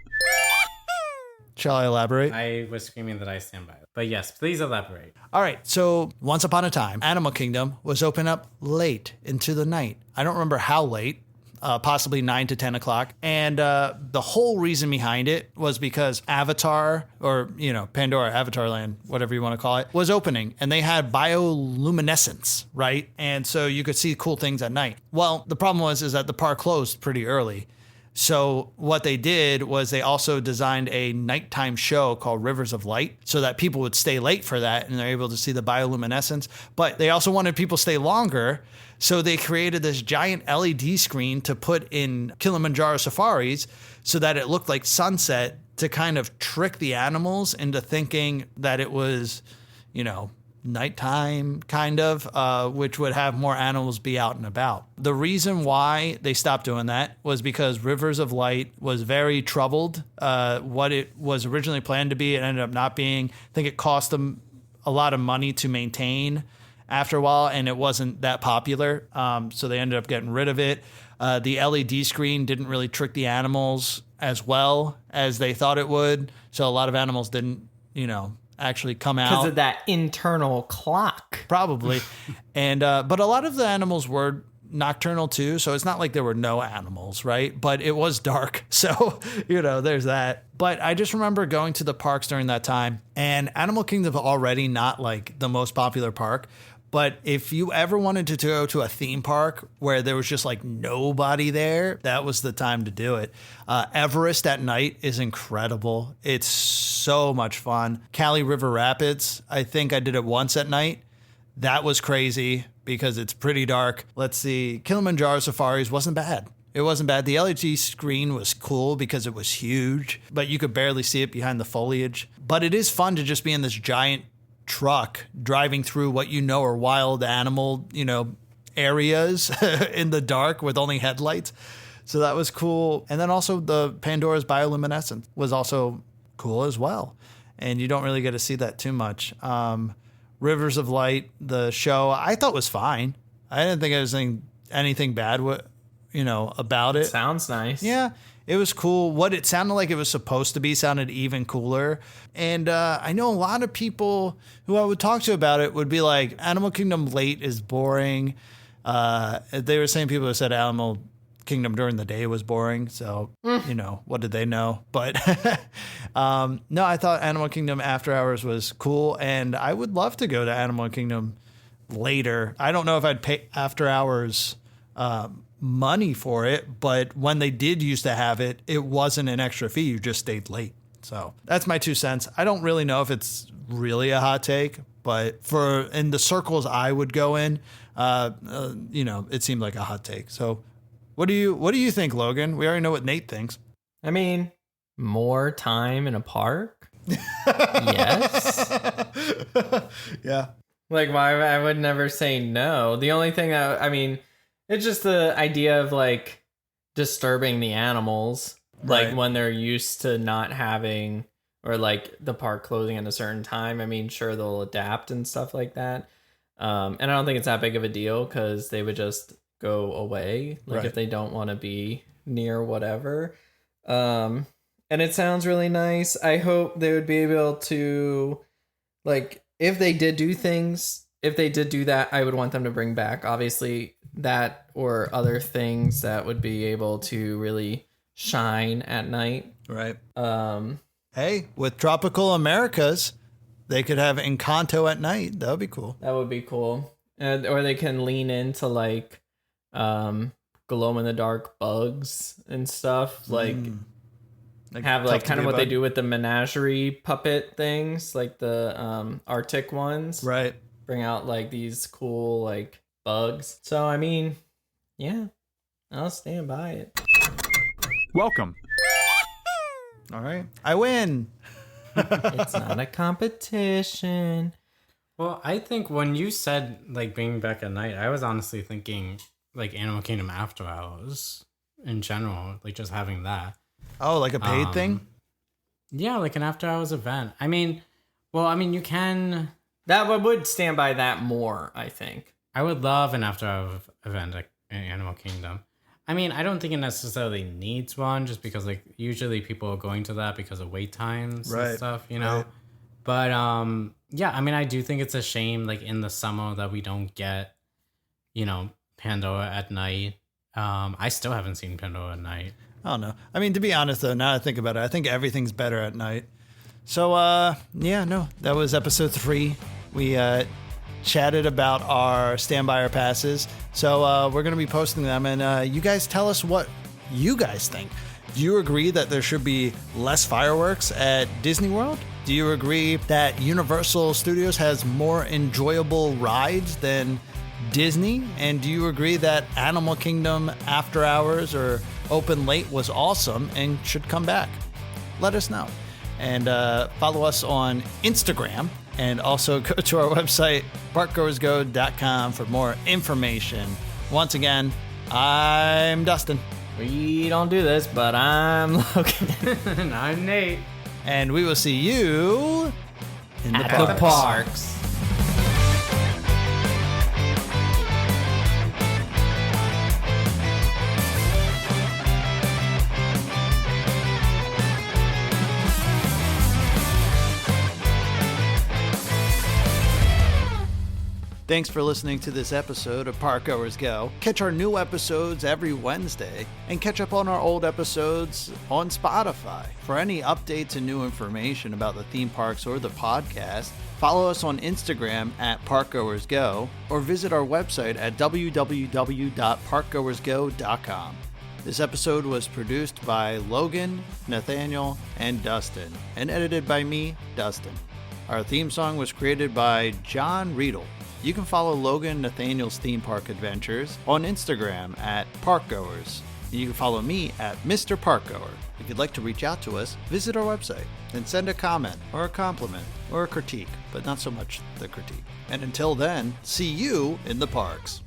Shall I elaborate? I was screaming that I stand by it. But yes, please elaborate. All right. So once upon a time, Animal Kingdom was open up late into the night. I don't remember how late, possibly 9 to 10 o'clock. And the whole reason behind it was because Avatar, or, Pandora, Avatar Land, whatever you want to call it, was opening. And they had bioluminescence, right? And so you could see cool things at night. Well, the problem is that the park closed pretty early. So what they did was they also designed a nighttime show called Rivers of Light so that people would stay late for that and they're able to see the bioluminescence. But they also wanted people to stay longer. So they created this giant LED screen to put in Kilimanjaro safaris so that it looked like sunset to kind of trick the animals into thinking that it was, nighttime kind of, which would have more animals be out and about. The reason why they stopped doing that was because Rivers of Light was very troubled. What it was originally planned to be, it ended up not being. I think it cost them a lot of money to maintain after a while, and it wasn't that popular. So they ended up getting rid of it. The LED screen didn't really trick the animals as well as they thought it would. So a lot of animals didn't, actually come out. Because of that internal clock. Probably. And but a lot of the animals were nocturnal too, so it's not like there were no animals, right? But it was dark. So, there's that. But I just remember going to the parks during that time, and Animal Kingdom already not like the most popular park. But if you ever wanted to go to a theme park where there was just like nobody there, that was the time to do it. Everest at night is incredible. It's so much fun. Cali River Rapids, I think I did it once at night. That was crazy because it's pretty dark. Let's see. Kilimanjaro Safaris wasn't bad. It wasn't bad. The LED screen was cool because it was huge, but you could barely see it behind the foliage. But it is fun to just be in this giant truck driving through what are wild animal, areas in the dark with only headlights. So that was cool. And then also the Pandora's bioluminescence was also cool as well. And you don't really get to see that too much. Rivers of Light, the show, I thought was fine. I didn't think there was anything bad about it. Sounds nice. Yeah. It was cool. What it sounded like it was supposed to be sounded even cooler. And I know a lot of people who I would talk to about it would be like, Animal Kingdom late is boring. They were saying people who said Animal Kingdom during the day was boring. So, what did they know? But no, I thought Animal Kingdom After Hours was cool. And I would love to go to Animal Kingdom later. I don't know if I'd pay after hours money for it, but when they did used to have it, it wasn't an extra fee. You just stayed late. So that's my 2 cents. I don't really know if it's really a hot take, but in the circles I would go in, it seemed like a hot take. So what do you think, Logan? We already know what Nate thinks. I mean, more time in a park? Yes. Yeah. Like, why I would never say no. The only thing it's just the idea of like disturbing the animals, Right. like when they're used to not having, or like the park closing at a certain time. I mean, sure, they'll adapt and stuff like that. And I don't think it's that big of a deal because they would just go away, like Right. if they don't want to be near whatever. And it sounds really nice. I hope they would be able to, like, if they did do that, I would want them to bring back, obviously, that or other things that would be able to really shine at night. Right. Hey, with Tropical Americas, they could have Encanto at night. That would be cool. That would be cool. Or they can lean into like glow in the dark bugs and stuff. Like have like kind of what they do with the menagerie puppet things, like the Arctic ones. Right. Bring out like these cool like bugs. So I mean, yeah, I'll stand by it. Welcome. All right. I win. It's not a competition. Well, I think when you said like bringing back at night, I was honestly thinking like Animal Kingdom After Hours in general, like just having that. Oh, like a paid thing? Yeah, like an after hours event. I mean, you can. That would stand by that more, I think. I would love an after hours event like in Animal Kingdom. I mean, I don't think it necessarily needs one, just because like usually people are going to that because of wait times and stuff, you know. Right. But yeah, I mean, I do think it's a shame, like in the summer, that we don't get, Pandora at night. I still haven't seen Pandora at night. I don't know. I mean, to be honest, though, now I think about it, I think everything's better at night. So, that was episode 3. We chatted about our Stand By Our passes. So we're going to be posting them, and you guys tell us what you guys think. Do you agree that there should be less fireworks at Disney World? Do you agree that Universal Studios has more enjoyable rides than Disney? And do you agree that Animal Kingdom After Hours or Open Late was awesome and should come back? Let us know. And follow us on Instagram, and also go to our website, parkgoersgo.com, for more information. Once again, I'm Dustin. We don't do this, but I'm Logan. And I'm Nate. And we will see you in the At the parks. Thanks for listening to this episode of Park Goers Go. Catch our new episodes every Wednesday, and catch up on our old episodes on Spotify. For any updates and new information about the theme parks or the podcast, follow us on Instagram at ParkGoersGo, or visit our website at www.parkgoersgo.com. This episode was produced by Logan, Nathaniel, and Dustin, and edited by me, Dustin. Our theme song was created by John Riedel. You can follow Logan Nathaniel's theme park adventures on Instagram at Parkgoers. And you can follow me at Mr. Parkgoer. If you'd like to reach out to us, visit our website and send a comment or a compliment or a critique, but not so much the critique. And until then, see you in the parks.